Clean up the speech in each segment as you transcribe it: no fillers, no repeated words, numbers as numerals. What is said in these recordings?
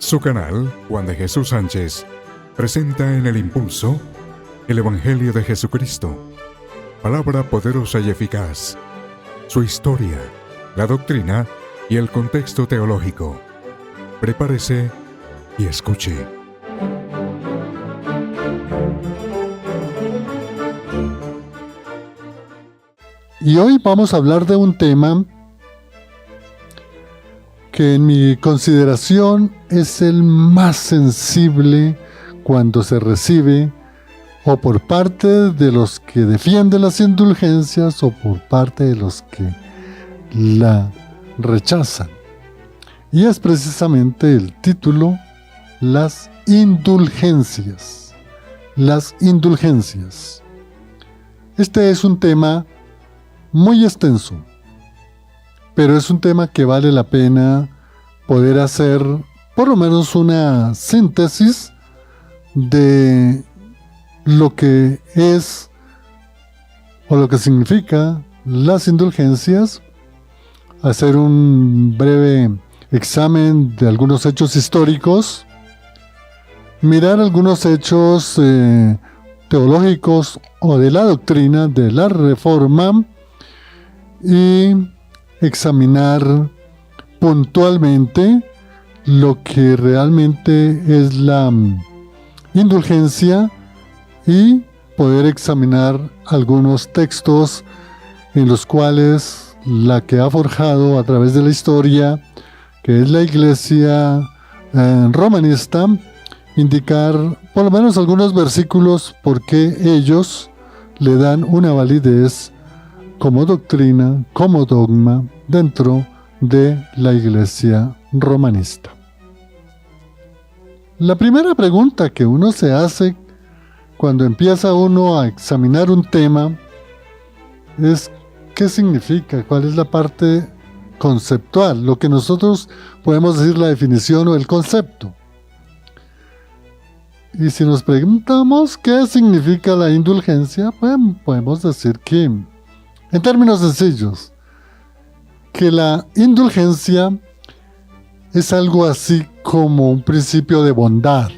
Su canal, Juan de Jesús Sánchez, presenta en El Impulso el Evangelio de Jesucristo, palabra poderosa y eficaz, su historia, la doctrina y el contexto teológico. Prepárese y escuche. Y hoy vamos a hablar de un tema que en mi consideración es el más sensible cuando se recibe o por parte de los que defienden las indulgencias o por parte de los que la rechazan. Y es precisamente el título, las indulgencias. Las indulgencias. Este es un tema muy extenso, pero es un tema que vale la pena poder hacer por lo menos una síntesis de lo que es o lo que significa las indulgencias, hacer un breve examen de algunos hechos históricos, mirar algunos hechos teológicos o de la doctrina de la Reforma y examinar puntualmente lo que realmente es la indulgencia y poder examinar algunos textos en los cuales la que ha forjado a través de la historia, que es la Iglesia romanista, indicar por lo menos algunos versículos porque ellos le dan una validez como doctrina, como dogma dentro de la Iglesia romanista. La primera pregunta que uno se hace cuando empieza uno a examinar un tema es ¿qué significa? ¿Cuál es la parte conceptual? Lo que nosotros podemos decir la definición o el concepto. Y si nos preguntamos qué significa la indulgencia, pues podemos decir que, en términos sencillos, que la indulgencia es algo así como un principio de bondad,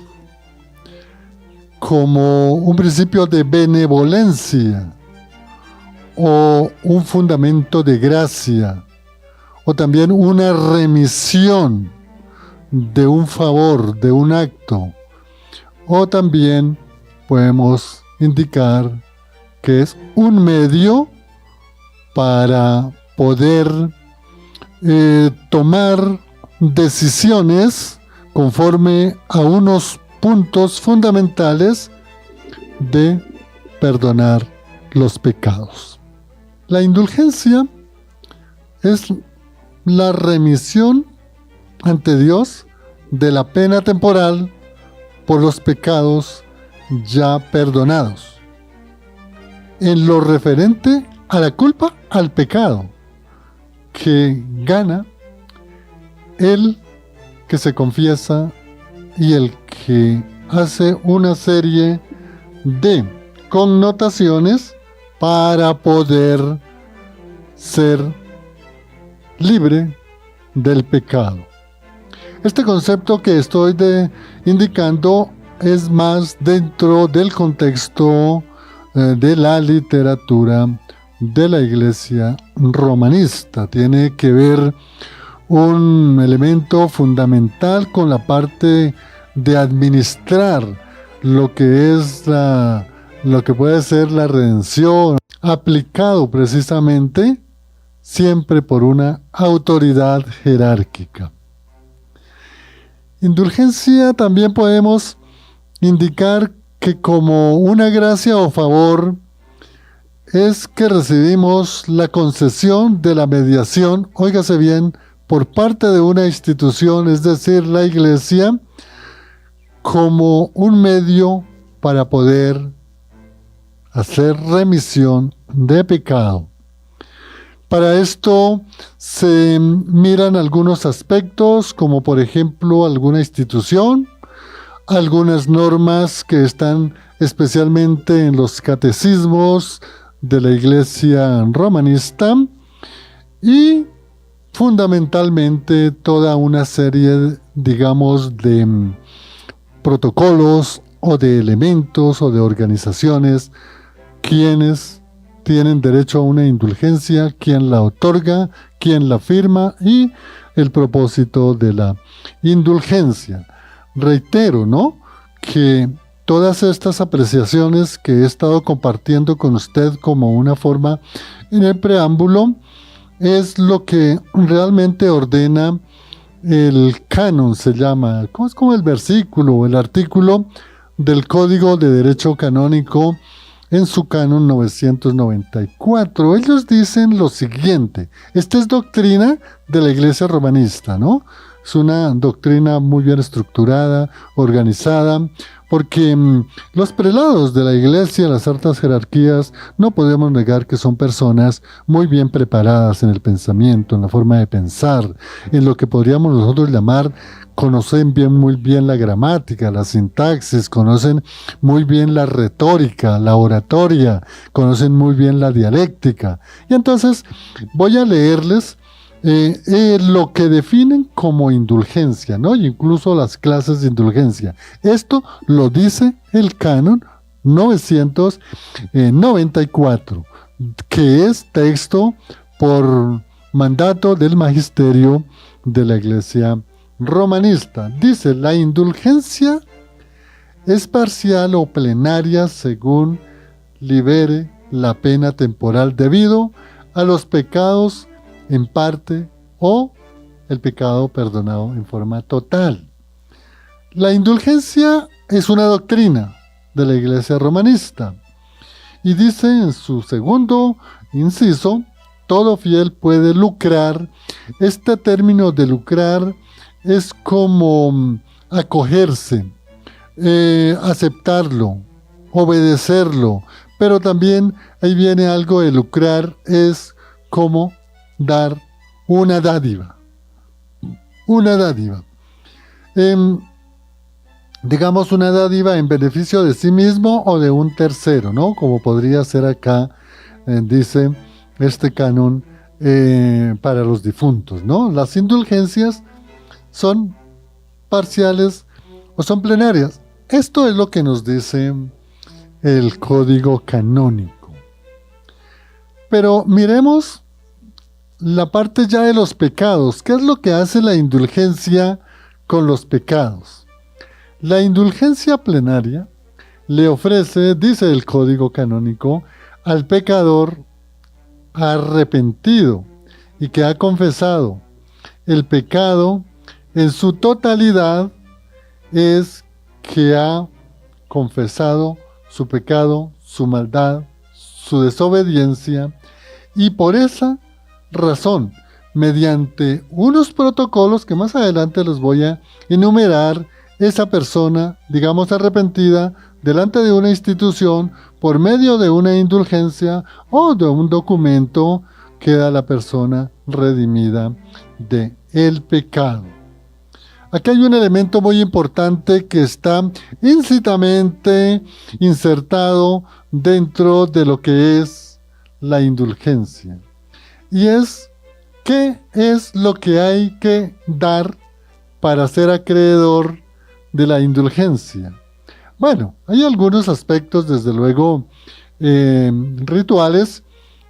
como un principio de benevolencia, o un fundamento de gracia, o también una remisión de un favor, de un acto, o también podemos indicar que es un medio para poder tomar decisiones conforme a unos puntos fundamentales de perdonar los pecados. La indulgencia es la remisión ante Dios de la pena temporal por los pecados ya perdonados. En lo referente a la culpa, al pecado, que gana el que se confiesa y el que hace una serie de connotaciones para poder ser libre del pecado. Este concepto que estoy indicando es más dentro del contexto de la literatura de la Iglesia romanista. Tiene que ver un elemento fundamental con la parte de administrar lo que es lo que puede ser la redención, aplicado precisamente siempre por una autoridad jerárquica. Indulgencia también podemos indicar que como una gracia o favor es que recibimos la concesión de la mediación, óigase bien, por parte de una institución, es decir, la Iglesia, como un medio para poder hacer remisión de pecado. Para esto se miran algunos aspectos, como por ejemplo alguna institución, algunas normas que están especialmente en los catecismos de la Iglesia romanista, y fundamentalmente toda una serie, digamos, de protocolos o de elementos o de organizaciones, quienes tienen derecho a una indulgencia, quién la otorga, quién la firma y el propósito de la indulgencia. Reitero, ¿no?, que todas estas apreciaciones que he estado compartiendo con usted como una forma en el preámbulo es lo que realmente ordena el canon, se llama, es como el versículo o el artículo del Código de Derecho Canónico en su canon 994. Ellos dicen lo siguiente: esta es doctrina de la Iglesia romanista, ¿no? Es una doctrina muy bien estructurada, organizada, porque los prelados de la Iglesia, las altas jerarquías, no podemos negar que son personas muy bien preparadas en el pensamiento, en la forma de pensar, en lo que podríamos nosotros llamar, conocen muy bien la gramática, la sintaxis, conocen muy bien la retórica, la oratoria, conocen muy bien la dialéctica. Y entonces voy a leerles lo que definen como indulgencia, ¿no? Y incluso las clases de indulgencia. Esto lo dice el canon 994, que es texto por mandato del magisterio de la Iglesia romanista. Dice: la indulgencia es parcial o plenaria según libere la pena temporal debido a los pecados en parte o el pecado perdonado en forma total. La indulgencia es una doctrina de la Iglesia romanista y dice en su segundo inciso: todo fiel puede lucrar. Este término de lucrar es como acogerse, aceptarlo, obedecerlo, pero también ahí viene algo de lucrar, es como dar una dádiva. Una dádiva. Digamos, una dádiva en beneficio de sí mismo o de un tercero, ¿no? Como podría ser acá, dice este canon, para los difuntos, ¿no? Las indulgencias son parciales o son plenarias. Esto es lo que nos dice el código canónico. Pero miremos la parte ya de los pecados. ¿Qué es lo que hace la indulgencia con los pecados? La indulgencia plenaria le ofrece, dice el código canónico, al pecador arrepentido y que ha confesado el pecado en su totalidad, es que ha confesado su pecado, su maldad, su desobediencia, y por esa razón, mediante unos protocolos que más adelante los voy a enumerar, esa persona, digamos arrepentida, delante de una institución, por medio de una indulgencia o de un documento, queda la persona redimida de el pecado. Aquí hay un elemento muy importante que está íncitamente insertado dentro de lo que es la indulgencia. Y es, ¿qué es lo que hay que dar para ser acreedor de la indulgencia? Bueno, hay algunos aspectos, desde luego, rituales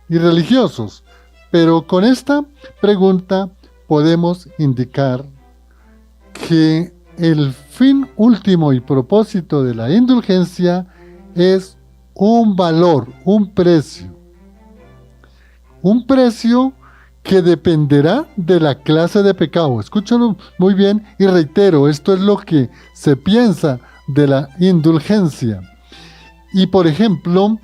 y religiosos, pero con esta pregunta podemos indicar que el fin último y propósito de la indulgencia es un valor, un precio que dependerá de la clase de pecado. Escúchalo muy bien y reitero, esto es lo que se piensa de la indulgencia. Y por ejemplo,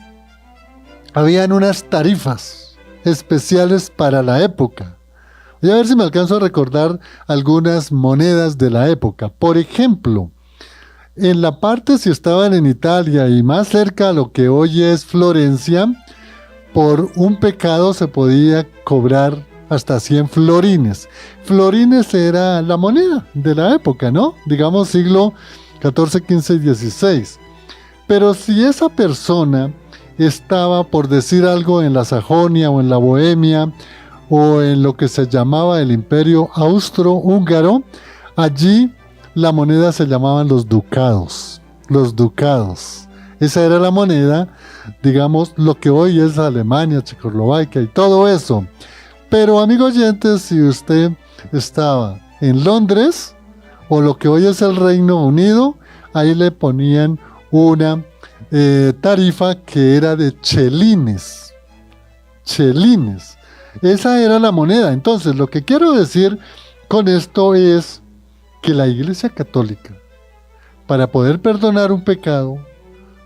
habían unas tarifas especiales para la época. Voy a ver si me alcanzo a recordar algunas monedas de la época. Por ejemplo, en la parte, si estaban en Italia y más cerca a lo que hoy es Florencia, por un pecado se podía cobrar hasta 100 florines. Florines era la moneda de la época, ¿no? Digamos siglo XIV, XV y XVI. Pero si esa persona estaba, por decir algo, en la Sajonia o en la Bohemia, o en lo que se llamaba el Imperio Austrohúngaro, allí la moneda se llamaban los ducados. Los ducados. Esa era la moneda, digamos, lo que hoy es Alemania, Checoslovaquia y todo eso. Pero, amigo oyente, si usted estaba en Londres, o lo que hoy es el Reino Unido, ahí le ponían una tarifa que era de chelines. Chelines. Esa era la moneda. Entonces, lo que quiero decir con esto es que la Iglesia Católica, para poder perdonar un pecado,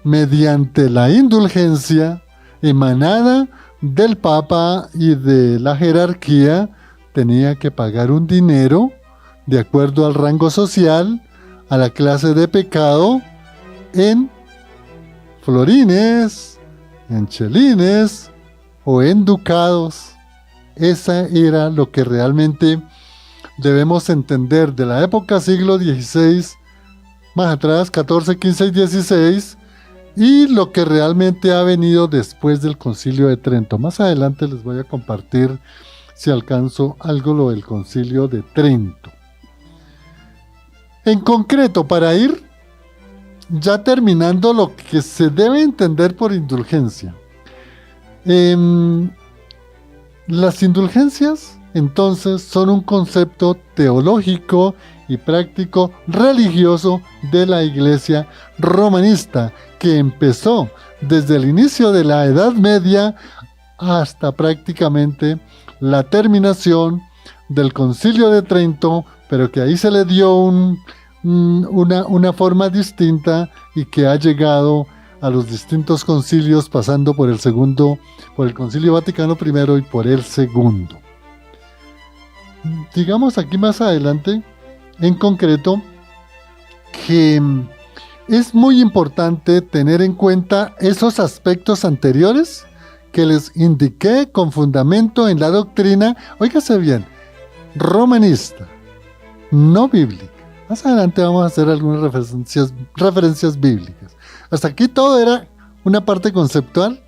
mediante la indulgencia emanada del Papa y de la jerarquía, tenía que pagar un dinero de acuerdo al rango social, a la clase de pecado, en florines, en chelines o en ducados. Esa era lo que realmente debemos entender de la época siglo XVI, más atrás, 14, 15 y 16, y lo que realmente ha venido después del Concilio de Trento. Más adelante les voy a compartir, si alcanzo algo, lo del Concilio de Trento. En concreto, para ir ya terminando lo que se debe entender por indulgencia. Las indulgencias, entonces, son un concepto teológico y práctico religioso de la Iglesia romanista, que empezó desde el inicio de la Edad Media hasta prácticamente la terminación del Concilio de Trento, pero que ahí se le dio una forma distinta y que ha llegado a los distintos concilios, pasando por el Concilio Vaticano I y por el segundo. Digamos aquí más adelante, en concreto, que es muy importante tener en cuenta esos aspectos anteriores que les indiqué con fundamento en la doctrina, óigase bien, romanista, no bíblica. Más adelante vamos a hacer algunas referencias bíblicas. Hasta aquí todo era una parte conceptual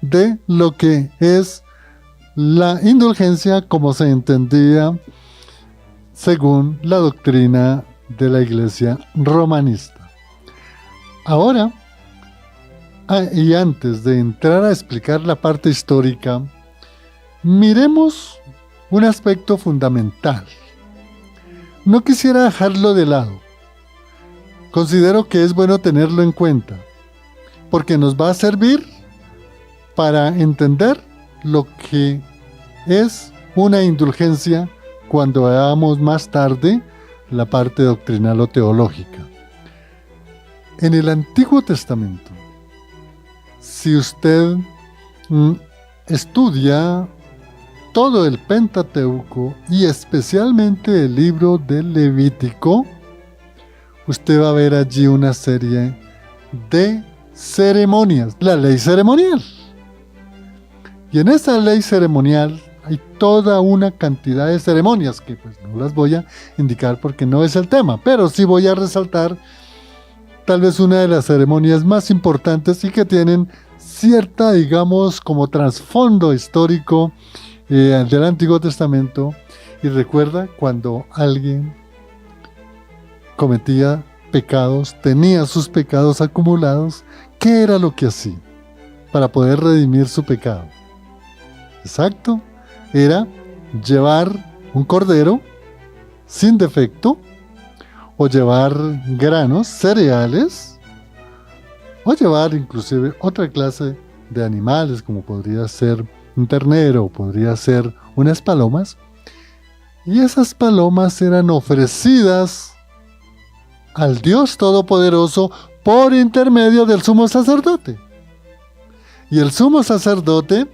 de lo que es la indulgencia como se entendía según la doctrina de la Iglesia romanista. Ahora, y antes de entrar a explicar la parte histórica, miremos un aspecto fundamental. No quisiera dejarlo de lado. Considero que es bueno tenerlo en cuenta, porque nos va a servir para entender lo que es una indulgencia cuando veamos más tarde la parte doctrinal o teológica. En el Antiguo Testamento, si usted estudia todo el Pentateuco y especialmente el libro del Levítico, usted va a ver allí una serie de ceremonias, la ley ceremonial. Y en esa ley ceremonial hay toda una cantidad de ceremonias que pues no las voy a indicar porque no es el tema, pero sí voy a resaltar tal vez una de las ceremonias más importantes y que tienen cierta, digamos, como trasfondo histórico del Antiguo Testamento. Y recuerda, cuando alguien cometía pecados, tenía sus pecados acumulados, ¿qué era lo que hacía para poder redimir su pecado? Exacto, era llevar un cordero sin defecto, o llevar granos, cereales, o llevar inclusive otra clase de animales, como podría ser un ternero, o podría ser unas palomas, y esas palomas eran ofrecidas al Dios Todopoderoso por intermedio del sumo sacerdote. Y el sumo sacerdote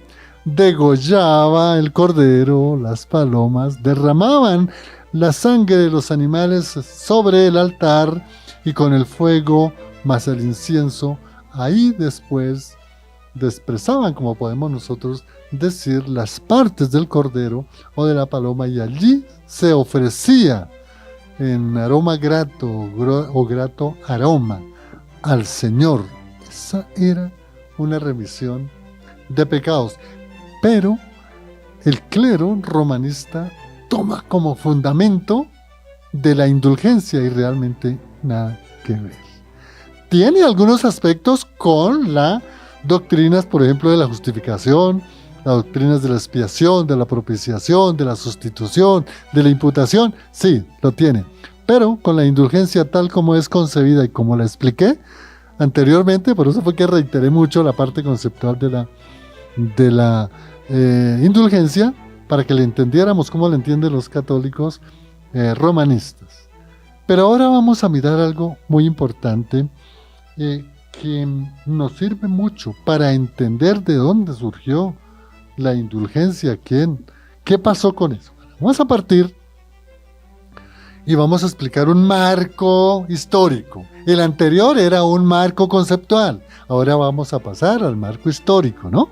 degollaba el cordero, las palomas, derramaban la sangre de los animales sobre el altar y con el fuego más el incienso, ahí después desprezaban, como podemos nosotros decir, las partes del cordero o de la paloma, y allí se ofrecía en aroma grato o grato aroma al Señor. Esa era una remisión de pecados. Pero el clero romanista toma como fundamento de la indulgencia y realmente nada que ver. Tiene algunos aspectos con las doctrinas, por ejemplo, de la justificación, las doctrinas de la expiación, de la propiciación, de la sustitución, de la imputación, sí, lo tiene. Pero con la indulgencia tal como es concebida y como la expliqué anteriormente, por eso fue que reiteré mucho la parte conceptual de la indulgencia, para que le entendiéramos cómo le entienden los católicos romanistas. Pero ahora vamos a mirar algo muy importante que nos sirve mucho para entender de dónde surgió la indulgencia, qué pasó con eso. Vamos a partir y vamos a explicar un marco histórico. El anterior era un marco conceptual, ahora vamos a pasar al marco histórico, ¿no?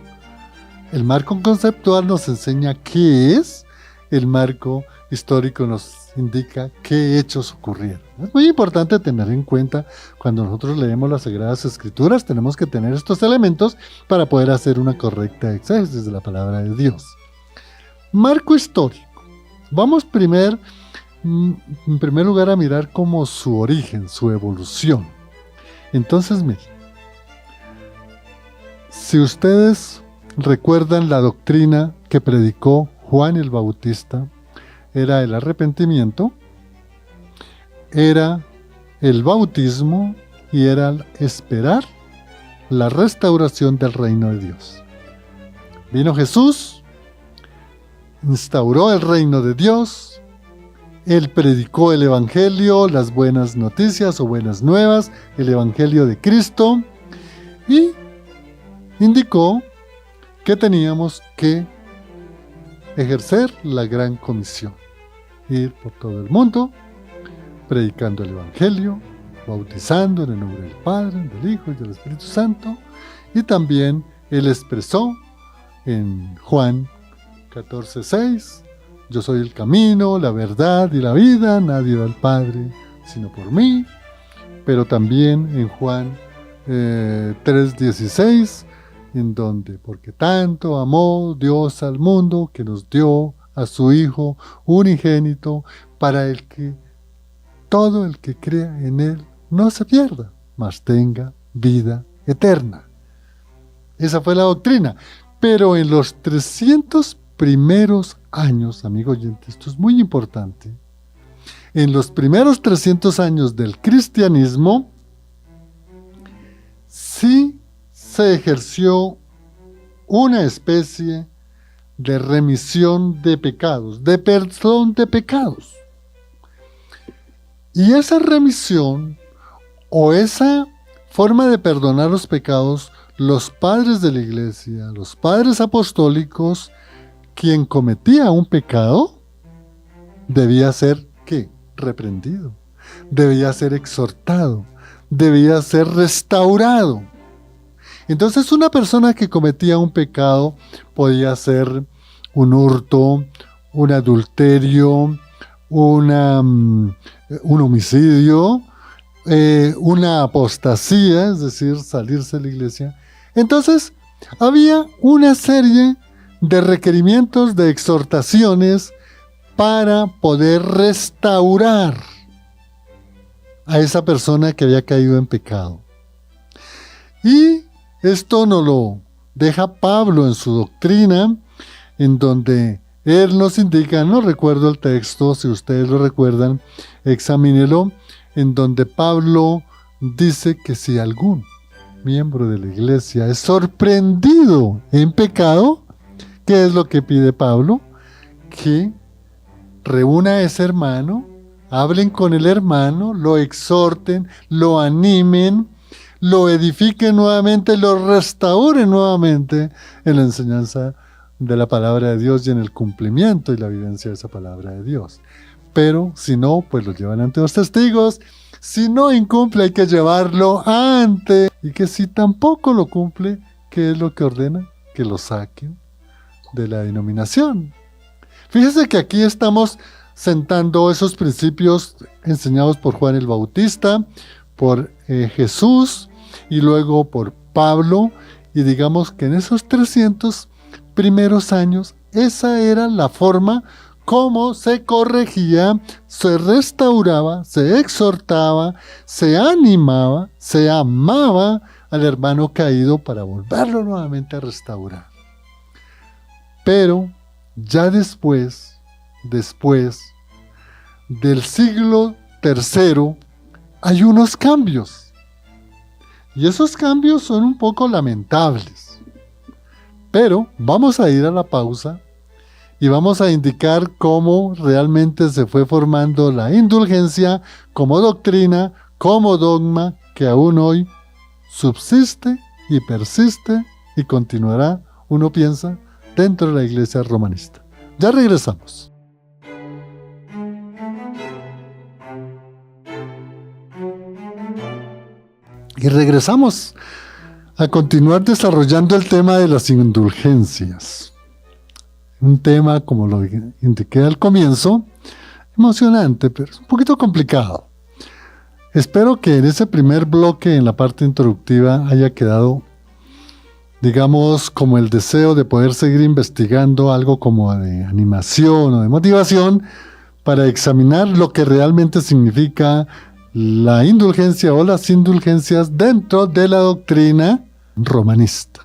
El marco conceptual nos enseña qué es, el marco histórico nos indica qué hechos ocurrieron. Es muy importante tener en cuenta cuando nosotros leemos las Sagradas Escrituras, tenemos que tener estos elementos para poder hacer una correcta exégesis de la palabra de Dios. Marco histórico. Vamos en primer lugar a mirar como su origen, su evolución. Entonces, miren, si ustedes recuerdan la doctrina que predicó Juan el Bautista, era el arrepentimiento, era el bautismo y era esperar la restauración del reino de Dios. Vino Jesús, instauró el reino de Dios, Él predicó el Evangelio, las buenas noticias o buenas nuevas, el Evangelio de Cristo, y indicó que teníamos que ejercer la gran comisión. Ir por todo el mundo, predicando el Evangelio, bautizando en el nombre del Padre, del Hijo y del Espíritu Santo. Y también Él expresó en Juan 14:6, yo soy el camino, la verdad y la vida, nadie va al Padre sino por mí. Pero también en Juan 3:16, en donde, porque tanto amó Dios al mundo, que nos dio a su Hijo unigénito, para el que todo el que crea en Él no se pierda, mas tenga vida eterna. Esa fue la doctrina. Pero en los 300 primeros años, amigo oyente, esto es muy importante, en los primeros 300 años del cristianismo, sí se ejerció una especie de remisión de pecados, de perdón de pecados. Y esa remisión o esa forma de perdonar los pecados, los padres de la iglesia, los padres apostólicos, quien cometía un pecado, debía ser, ¿qué? Reprendido, debía ser exhortado, debía ser restaurado. Entonces una persona que cometía un pecado podía ser un hurto, un adulterio, un homicidio, una apostasía, es decir, salirse de la iglesia. Entonces había una serie de requerimientos, de exhortaciones para poder restaurar a esa persona que había caído en pecado. Y esto nos lo deja Pablo en su doctrina, en donde él nos indica, no recuerdo el texto, si ustedes lo recuerdan, examínelo, en donde Pablo dice que si algún miembro de la iglesia es sorprendido en pecado, ¿qué es lo que pide Pablo? Que reúna a ese hermano, hablen con el hermano, lo exhorten, lo animen, lo edifiquen nuevamente, lo restauren nuevamente en la enseñanza de la palabra de Dios y en el cumplimiento y la vivencia de esa palabra de Dios. Pero si no, pues lo llevan ante los testigos. Si no incumple, hay que llevarlo ante. Y que si tampoco lo cumple, ¿qué es lo que ordena? Que lo saquen de la denominación. Fíjese que aquí estamos sentando esos principios enseñados por Juan el Bautista, por Jesús y luego por Pablo, y digamos que en esos 300 primeros años esa era la forma como se corregía, se restauraba, se exhortaba, se animaba, se amaba al hermano caído para volverlo nuevamente a restaurar. Pero ya después del siglo III, hay unos cambios. Y esos cambios son un poco lamentables. Pero vamos a ir a la pausa y vamos a indicar cómo realmente se fue formando la indulgencia como doctrina, como dogma, que aún hoy subsiste y persiste y continuará, uno piensa, dentro de la iglesia romanista. Ya regresamos. Y regresamos a continuar desarrollando el tema de las indulgencias. Un tema, como lo indiqué al comienzo, emocionante, pero es un poquito complicado. Espero que en ese primer bloque, en la parte introductiva, haya quedado, digamos, como el deseo de poder seguir investigando algo como de animación o de motivación para examinar lo que realmente significa la indulgencia o las indulgencias dentro de la doctrina romanista.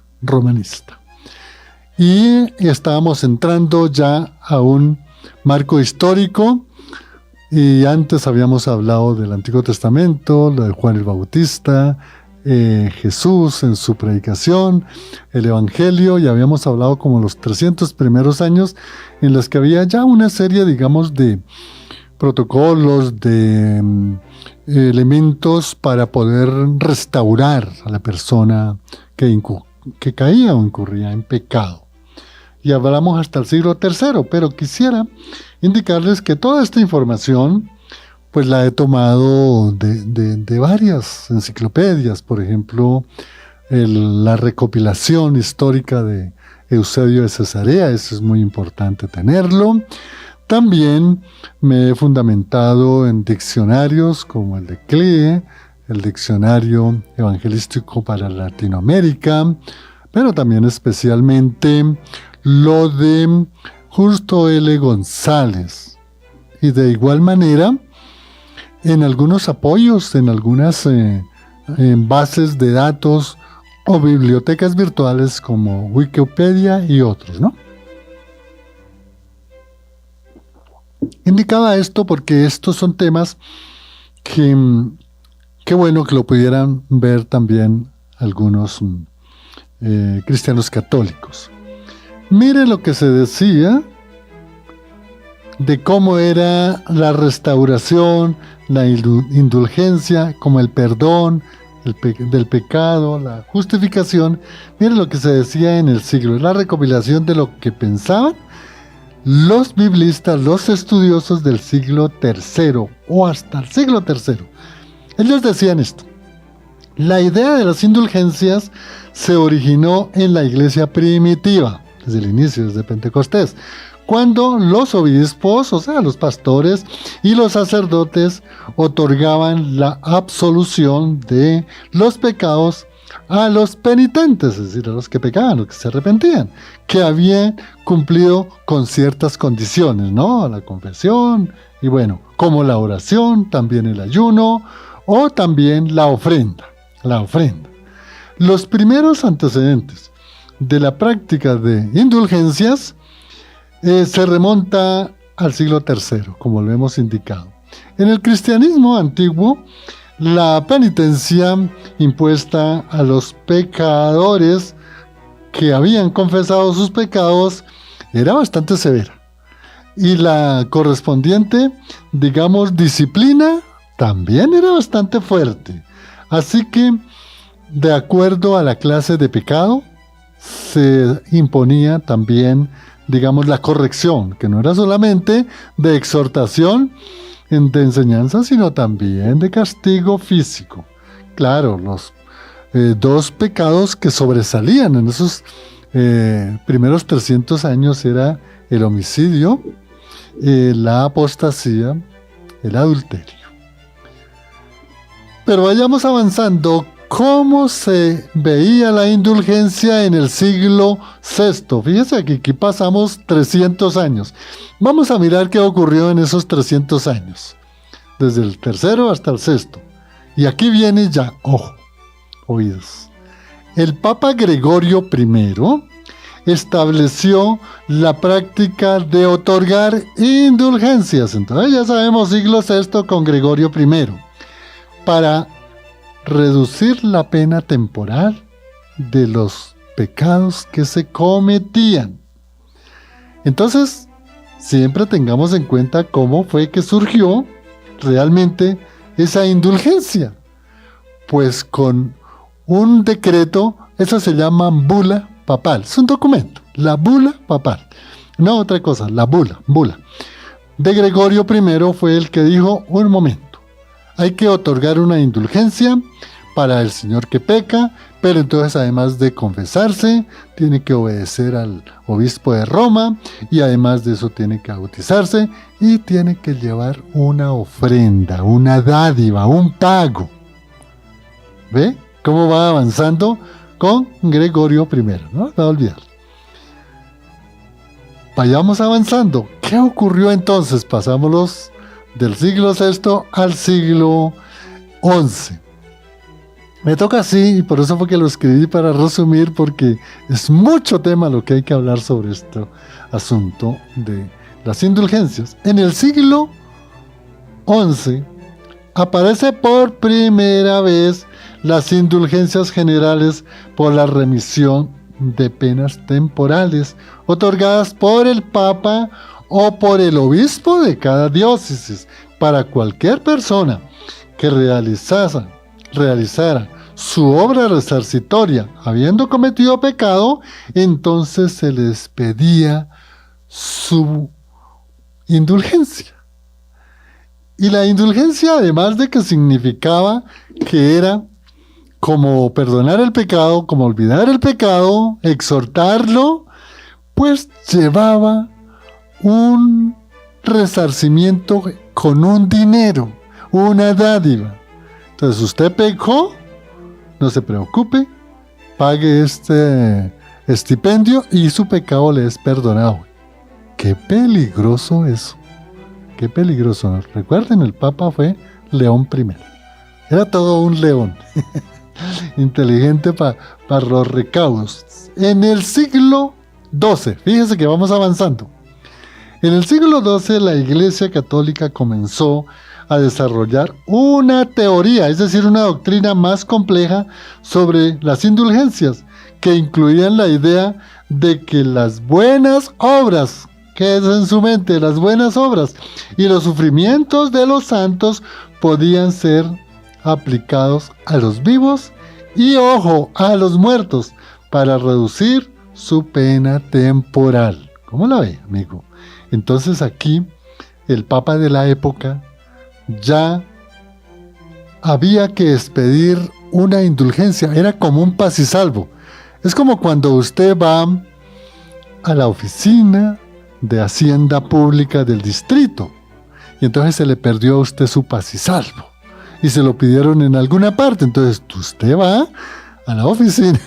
Y estábamos entrando ya a un marco histórico, y antes habíamos hablado del Antiguo Testamento, lo de Juan el Bautista, Jesús en su predicación, el Evangelio, y habíamos hablado como los 300 primeros años en los que había ya una serie, digamos, de protocolos, de elementos para poder restaurar a la persona que caía o incurría en pecado. Y hablamos hasta el siglo III, pero quisiera indicarles que toda esta información pues la he tomado de varias enciclopedias, por ejemplo, la recopilación histórica de Eusebio de Cesarea, eso es muy importante tenerlo. También me he fundamentado en diccionarios como el de CLIE, el Diccionario Evangelístico para Latinoamérica, pero también especialmente lo de Justo L. González. Y de igual manera, en algunos apoyos, en algunas bases de datos o bibliotecas virtuales como Wikipedia y otros, ¿no? Indicaba esto porque estos son temas que qué bueno que lo pudieran ver también algunos cristianos católicos. Mire lo que se decía de cómo era la restauración, la indulgencia, como el perdón del pecado, la justificación. Mire lo que se decía en el siglo, la recopilación de lo que pensaban los biblistas, los estudiosos del siglo III o hasta el siglo III. Ellos decían esto: la idea de las indulgencias se originó en la iglesia primitiva, desde el inicio, desde Pentecostés, cuando los obispos, o sea, los pastores y los sacerdotes otorgaban la absolución de los pecados a los penitentes, es decir, a los que pecaban, los que se arrepentían, que habían cumplido con ciertas condiciones, ¿no? La confesión, y bueno, como la oración, también el ayuno, o también la ofrenda. Los primeros antecedentes de la práctica de indulgencias se remonta al siglo III, como lo hemos indicado. En el cristianismo antiguo, la penitencia impuesta a los pecadores que habían confesado sus pecados era bastante severa. Y la correspondiente, digamos, disciplina también era bastante fuerte. Así que, de acuerdo a la clase de pecado, se imponía también, digamos, la corrección, que no era solamente de exhortación, de enseñanza, sino también de castigo físico. Claro, los dos pecados que sobresalían en esos primeros 300 años era el homicidio, la apostasía, el adulterio. Pero vayamos avanzando ¿Cómo se veía la indulgencia en el siglo VI? Fíjese que aquí pasamos 300 años. Vamos a mirar qué ocurrió en esos 300 años, desde el tercero hasta el sexto. Y aquí viene ya, ojo, oídos. El Papa Gregorio I estableció la práctica de otorgar indulgencias. Entonces ya sabemos, siglo VI con Gregorio I, para reducir la pena temporal de los pecados que se cometían. Entonces, siempre tengamos en cuenta cómo fue que surgió realmente esa indulgencia. Pues con un decreto, eso se llama bula papal, es un documento, la bula papal, no otra cosa, la bula de Gregorio I fue el que dijo, un momento, hay que otorgar una indulgencia para el señor que peca, pero entonces además de confesarse, tiene que obedecer al obispo de Roma, y además de eso tiene que bautizarse, y tiene que llevar una ofrenda, una dádiva, un pago. ¿Ve cómo va avanzando con Gregorio I? No se va a olvidar. Vayamos avanzando. ¿Qué ocurrió entonces? Pasámoslos del siglo VI al siglo XI. Me toca así, y por eso fue que lo escribí, para resumir, porque es mucho tema lo que hay que hablar sobre este asunto de las indulgencias. En el siglo XI aparece por primera vez las indulgencias generales por la remisión de penas temporales, otorgadas por el Papa o por el obispo de cada diócesis, para cualquier persona que realizara su obra resarcitoria habiendo cometido pecado. Entonces se les pedía su indulgencia. Y la indulgencia, además de que significaba que era como perdonar el pecado, como olvidar el pecado, exhortarlo, pues llevaba un resarcimiento con un dinero, una dádiva. Entonces, usted pecó, no se preocupe, pague este estipendio y su pecado le es perdonado. ¡Qué peligroso eso! ¡Qué peligroso! Recuerden, el Papa fue León I. Era todo un león. Inteligente para los recaudos. En el siglo XII, fíjese que vamos avanzando. En el siglo XII la Iglesia Católica comenzó a desarrollar una teoría, es decir, una doctrina más compleja sobre las indulgencias, que incluían la idea de que las buenas obras, que es en su mente, las buenas obras y los sufrimientos de los santos podían ser aplicados a los vivos y, ojo, a los muertos, para reducir su pena temporal. ¿Cómo la ve, amigo? Entonces aquí el Papa de la época ya había que expedir una indulgencia, era como un pasisalvo. Es como cuando usted va a la oficina de Hacienda Pública del distrito y entonces se le perdió a usted su pasisalvo y se lo pidieron en alguna parte. Entonces usted va a la oficina,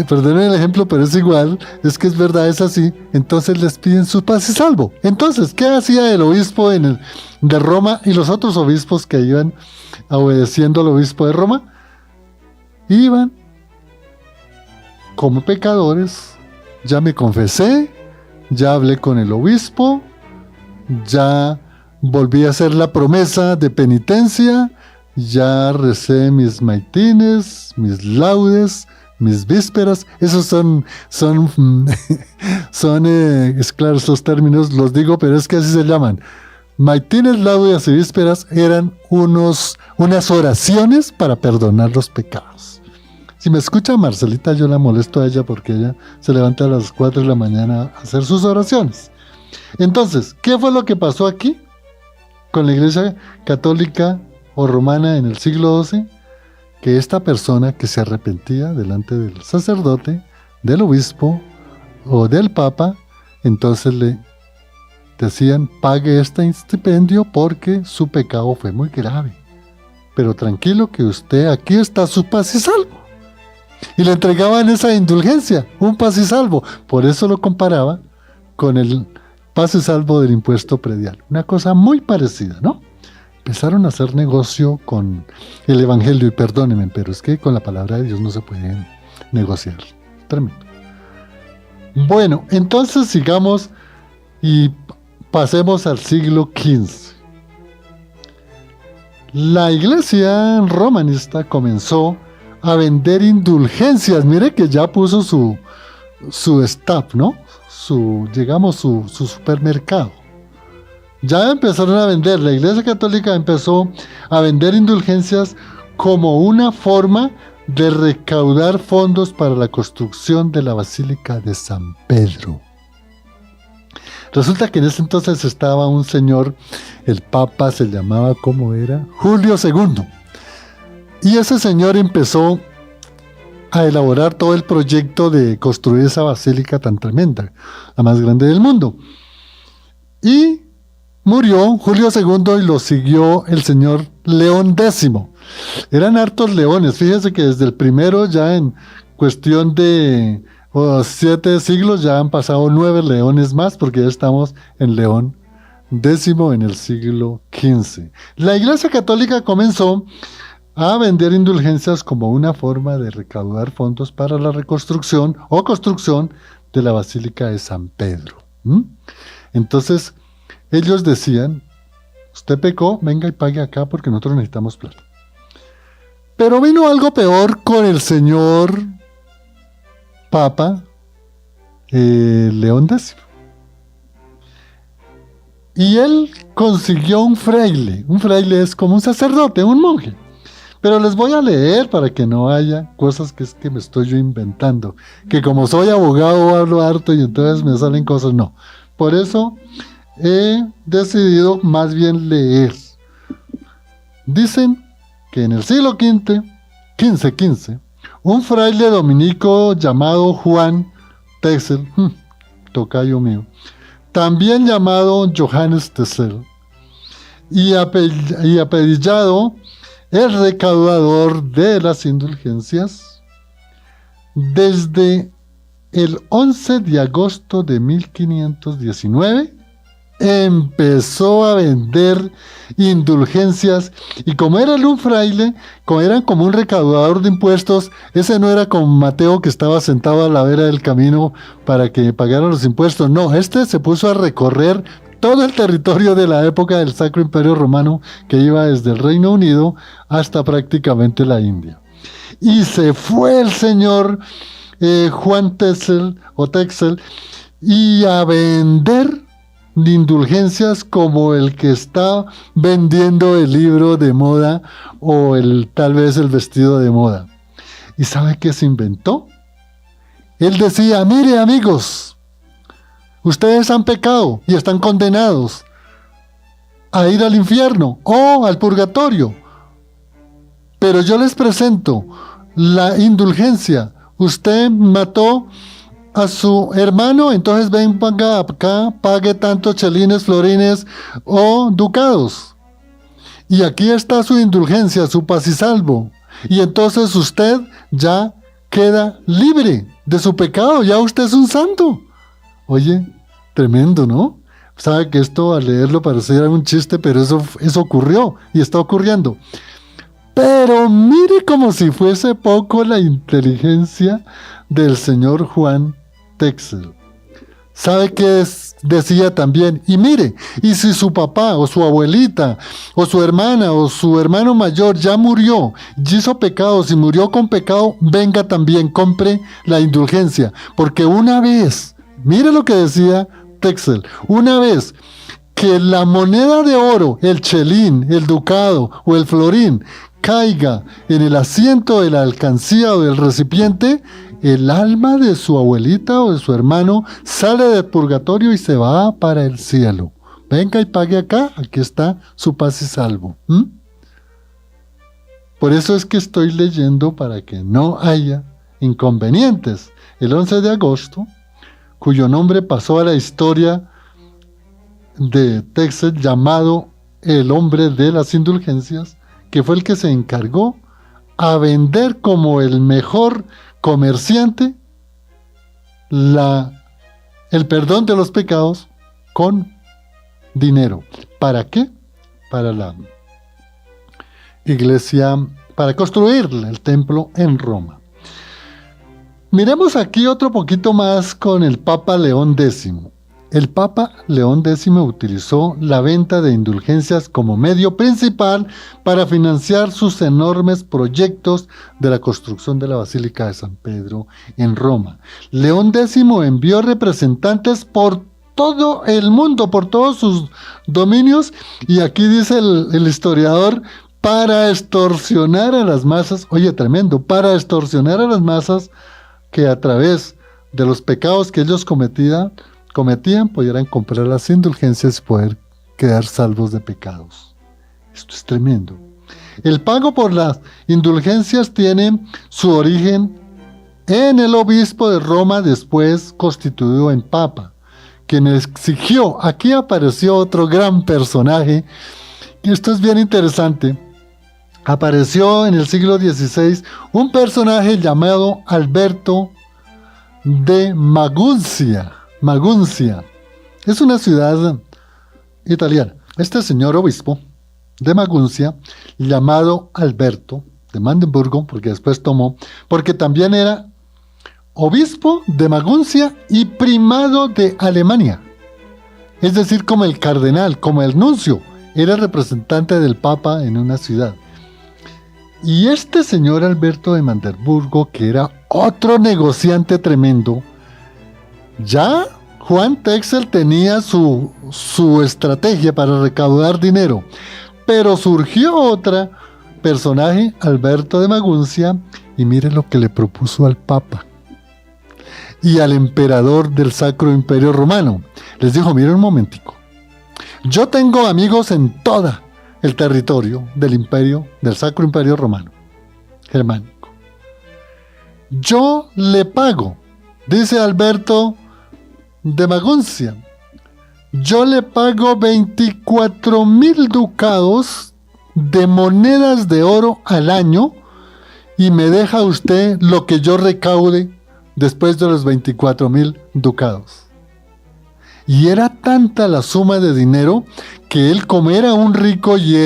perdónen el ejemplo, pero es igual, es que es verdad, es así. Entonces les piden su pasisalvo. Entonces, ¿qué hacía el obispo de Roma y los otros obispos que iban obedeciendo al obispo de Roma? Iban como pecadores. Ya me confesé, ya hablé con el obispo, ya volví a hacer la promesa de penitencia, ya recé mis maitines, mis laudes, mis vísperas. Esos es claro, esos términos los digo, pero es que así se llaman. Maitines, laudes y vísperas eran unas oraciones para perdonar los pecados. Si me escucha Marcelita, yo la molesto a ella porque ella se levanta a las 4 de la mañana a hacer sus oraciones. Entonces, ¿qué fue lo que pasó aquí con la Iglesia Católica o Romana en el siglo XII? Que esta persona que se arrepentía delante del sacerdote, del obispo o del papa, entonces le decían, pague este estipendio porque su pecado fue muy grave. pero tranquilo que usted, aquí está su paz y salvo. Y le entregaban esa indulgencia, un paz y salvo. Por eso lo comparaba con el paz y salvo del impuesto predial. Una cosa muy parecida, ¿no? Empezaron a hacer negocio con el evangelio, y perdónenme, pero es que con la palabra de Dios no se puede negociar. Tremendo. Bueno, entonces sigamos y pasemos al siglo XV. La iglesia romanista comenzó a vender indulgencias. Mire que ya puso su staff, ¿no? Su supermercado. Ya empezaron a vender. La iglesia católica empezó a vender indulgencias como una forma de recaudar fondos para la construcción de la Basílica de San Pedro. Resulta que en ese entonces estaba un señor, el Papa se llamaba, ¿cómo era? Julio II. Y ese señor empezó a elaborar todo el proyecto de construir esa basílica tan tremenda, la más grande del mundo. Y murió Julio II y lo siguió el señor León X. Eran hartos leones, fíjense que desde el primero ya en cuestión de 7 siglos ya han pasado 9 leones más, porque ya estamos en León X en el siglo XV. La Iglesia Católica comenzó a vender indulgencias como una forma de recaudar fondos para la reconstrucción o construcción de la Basílica de San Pedro. Entonces, ellos decían, usted pecó, venga y pague acá porque nosotros necesitamos plata. Pero vino algo peor con el señor Papa León X. Y él consiguió un fraile. Un fraile es como un sacerdote, un monje. Pero les voy a leer para que no haya cosas que es que me estoy yo inventando. Que como soy abogado hablo harto y entonces me salen cosas. No. Por eso he decidido más bien leer. Dicen que en el siglo XV, un fraile dominico llamado Juan Texel, tocayo mío, también llamado Johannes Texel, y apellidado el recaudador de las indulgencias, desde el 11 de agosto de 1519, empezó a vender indulgencias, y como era un fraile, como era como un recaudador de impuestos, ese no era como Mateo que estaba sentado a la vera del camino para que pagaran los impuestos, no, este se puso a recorrer todo el territorio de la época del Sacro Imperio Romano, que iba desde el Reino Unido hasta prácticamente la India. Y se fue el señor Juan Texel, y a vender de indulgencias como el que está vendiendo el libro de moda o tal vez el vestido de moda. ¿Y sabe qué se inventó? Él decía, mire amigos, ustedes han pecado y están condenados a ir al infierno o al purgatorio, pero yo les presento la indulgencia. Usted mató a su hermano, entonces ven acá, pague tantos chelines, florines o ducados. Y aquí está su indulgencia, su paz y salvo. Y entonces usted ya queda libre de su pecado, ya usted es un santo. Oye, tremendo, ¿no? Sabe que esto al leerlo pareciera un chiste, pero eso ocurrió y está ocurriendo. Pero mire como si fuese poco la inteligencia del señor Juan Texel. ¿Sabe qué decía también? Y mire, y si su papá o su abuelita o su hermana o su hermano mayor ya murió, ya hizo pecados y murió con pecado, venga también, compre la indulgencia. Porque una vez, mire lo que decía Texel, una vez que la moneda de oro, el chelín, el ducado o el florín caiga en el asiento de la alcancía o del recipiente, el alma de su abuelita o de su hermano sale del purgatorio y se va para el cielo. Venga y pague acá, aquí está su paz y salvo. Por eso es que estoy leyendo para que no haya inconvenientes. El 11 de agosto, cuyo nombre pasó a la historia de Texel, llamado el hombre de las indulgencias, que fue el que se encargó a vender como el mejor comerciante el perdón de los pecados con dinero. ¿Para qué? Para la iglesia, para construir el templo en Roma. Miremos aquí otro poquito más con el Papa León X. El Papa León X utilizó la venta de indulgencias como medio principal para financiar sus enormes proyectos de la construcción de la Basílica de San Pedro en Roma. León X envió representantes por todo el mundo, por todos sus dominios, y aquí dice el historiador, para extorsionar a las masas, oye, tremendo, para extorsionar a las masas que a través de los pecados que ellos cometían, pudieran comprar las indulgencias y poder quedar salvos de pecados. Esto es tremendo. El pago por las indulgencias tiene su origen en el obispo de Roma, después constituido en papa, quien exigió. Aquí apareció otro gran personaje, y esto es bien interesante. Apareció en el siglo XVI un personaje llamado Alberto de Maguncia. Maguncia es una ciudad italiana. Este señor obispo de Maguncia, llamado Alberto de Magdeburgo, porque después tomó, porque también era obispo de Maguncia y primado de Alemania, es decir, como el cardenal, como el nuncio, era representante del Papa en una ciudad. Y este señor Alberto de Magdeburgo, que era otro negociante tremendo, ya Juan Texel tenía su estrategia para recaudar dinero, pero surgió otro personaje, Alberto de Maguncia, y mire lo que le propuso al Papa y al emperador del Sacro Imperio Romano. Les dijo, miren un momentico, yo tengo amigos en todo el territorio del imperio, del Sacro Imperio Romano, germánico. Yo le pago, dice Alberto de Maguncia, yo le pago 24,000 ducados de monedas de oro al año y me deja usted lo que yo recaude después de los 24,000 ducados. Y era tanta la suma de dinero que él, como era un rico y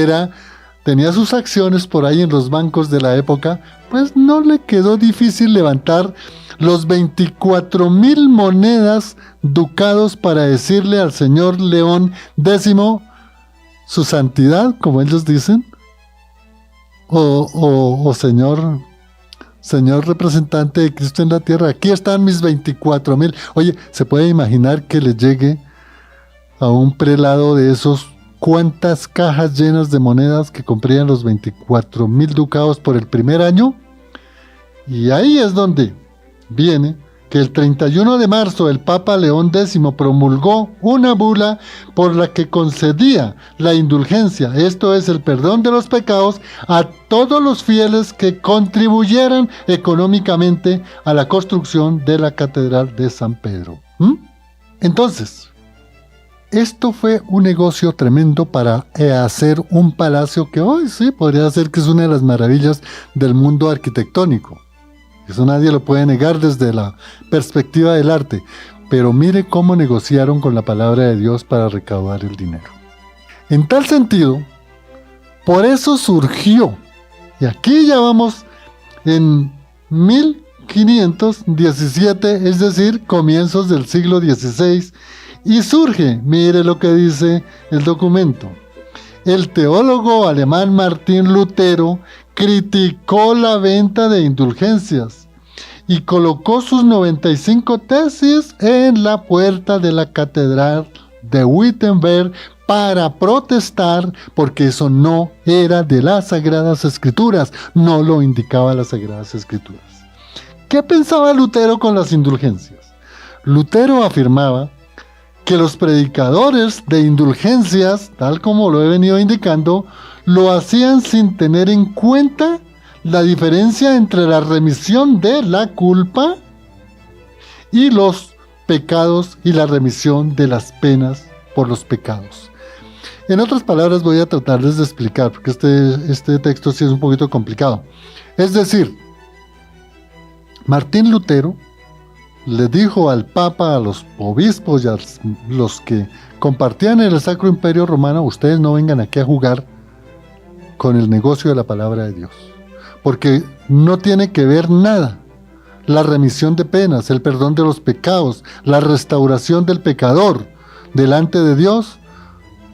tenía sus acciones por ahí en los bancos de la época, pues no le quedó difícil levantar los 24,000 monedas ducados para decirle al señor León X, su santidad, como ellos dicen, o señor representante de Cristo en la tierra, aquí están mis 24,000. Oye, ¿se puede imaginar que le llegue a un prelado de esos cuántas cajas llenas de monedas que comprarían los 24,000 ducados por el primer año? Y ahí es donde viene que el 31 de marzo el Papa León X promulgó una bula por la que concedía la indulgencia, esto es el perdón de los pecados, a todos los fieles que contribuyeran económicamente a la construcción de la Catedral de San Pedro. Entonces, esto fue un negocio tremendo para hacer un palacio que hoy sí podría ser que es una de las maravillas del mundo arquitectónico. Eso nadie lo puede negar desde la perspectiva del arte. Pero mire cómo negociaron con la palabra de Dios para recaudar el dinero. En tal sentido, por eso surgió, y aquí ya vamos en 1517, es decir, comienzos del siglo XVI, y surge, mire lo que dice el documento. El teólogo alemán Martín Lutero criticó la venta de indulgencias y colocó sus 95 tesis en la puerta de la catedral de Wittenberg para protestar, porque eso no era de las Sagradas Escrituras, no lo indicaba las Sagradas Escrituras. ¿Qué pensaba Lutero con las indulgencias? Lutero afirmaba que los predicadores de indulgencias, tal como lo he venido indicando, lo hacían sin tener en cuenta la diferencia entre la remisión de la culpa y los pecados y la remisión de las penas por los pecados. En otras palabras, voy a tratarles de explicar, porque este texto sí es un poquito complicado. Es decir, Martín Lutero le dijo al Papa, a los obispos y a los que compartían el Sacro Imperio Romano: ustedes no vengan aquí a jugar con el negocio de la palabra de Dios, porque no tiene que ver nada la remisión de penas, el perdón de los pecados, la restauración del pecador delante de Dios,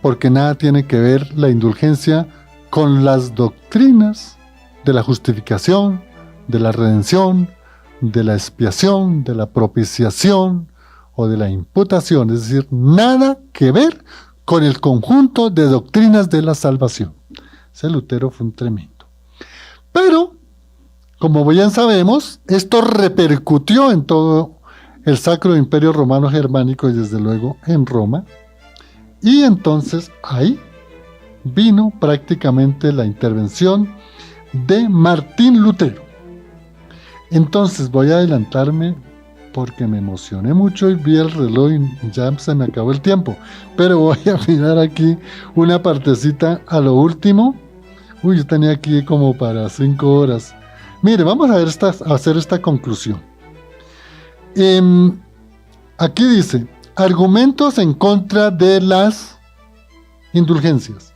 porque nada tiene que ver la indulgencia con las doctrinas de la justificación, de la redención, de la expiación, de la propiciación o de la imputación. Es decir, nada que ver con el conjunto de doctrinas de la salvación. Ese Lutero fue un tremendo. Pero, como bien sabemos, esto repercutió en todo el Sacro Imperio Romano Germánico y desde luego en Roma. Y entonces ahí vino prácticamente la intervención de Martín Lutero. Entonces voy a adelantarme porque me emocioné mucho y vi el reloj y ya se me acabó el tiempo. Pero voy a mirar aquí una partecita a lo último. Uy, yo tenía aquí como para 5 horas. Mire, vamos a hacer esta conclusión. Aquí dice: argumentos en contra de las indulgencias.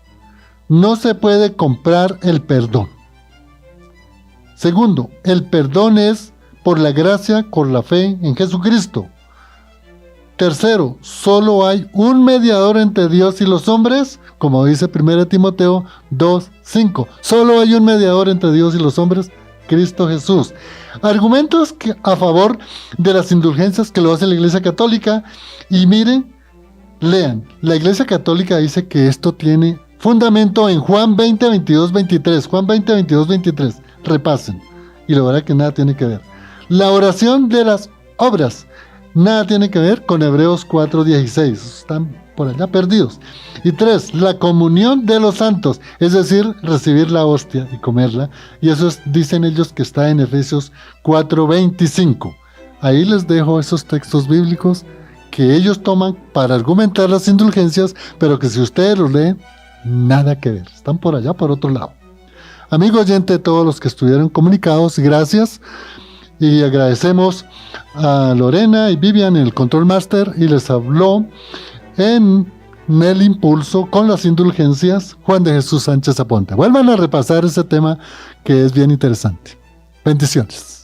No se puede comprar el perdón. Segundo, el perdón es por la gracia, con la fe en Jesucristo. Tercero, solo hay un mediador entre Dios y los hombres, como dice 1 Timoteo 2:5. Solo hay un mediador entre Dios y los hombres, Cristo Jesús. Argumentos a favor de las indulgencias que lo hace la Iglesia Católica. Y miren, lean, la Iglesia Católica dice que esto tiene fundamento en Juan 20, 22, 23. Juan 20, 22, 23. Repasen y lo verán que nada tiene que ver. La oración de las obras nada tiene que ver con Hebreos 4:16. Están por allá perdidos. Y 3, la comunión de los santos, es decir, recibir la hostia y comerla. Y eso dicen ellos que está en Efesios 4:25. Ahí les dejo esos textos bíblicos que ellos toman para argumentar las indulgencias, pero que si ustedes los leen, nada que ver. Están por allá por otro lado. Amigo oyente, todos los que estuvieron comunicados, gracias. Y agradecemos a Lorena y Vivian en el Control Master, y les habló en el impulso con las indulgencias Juan de Jesús Sánchez Aponte. Vuelvan a repasar ese tema que es bien interesante. Bendiciones.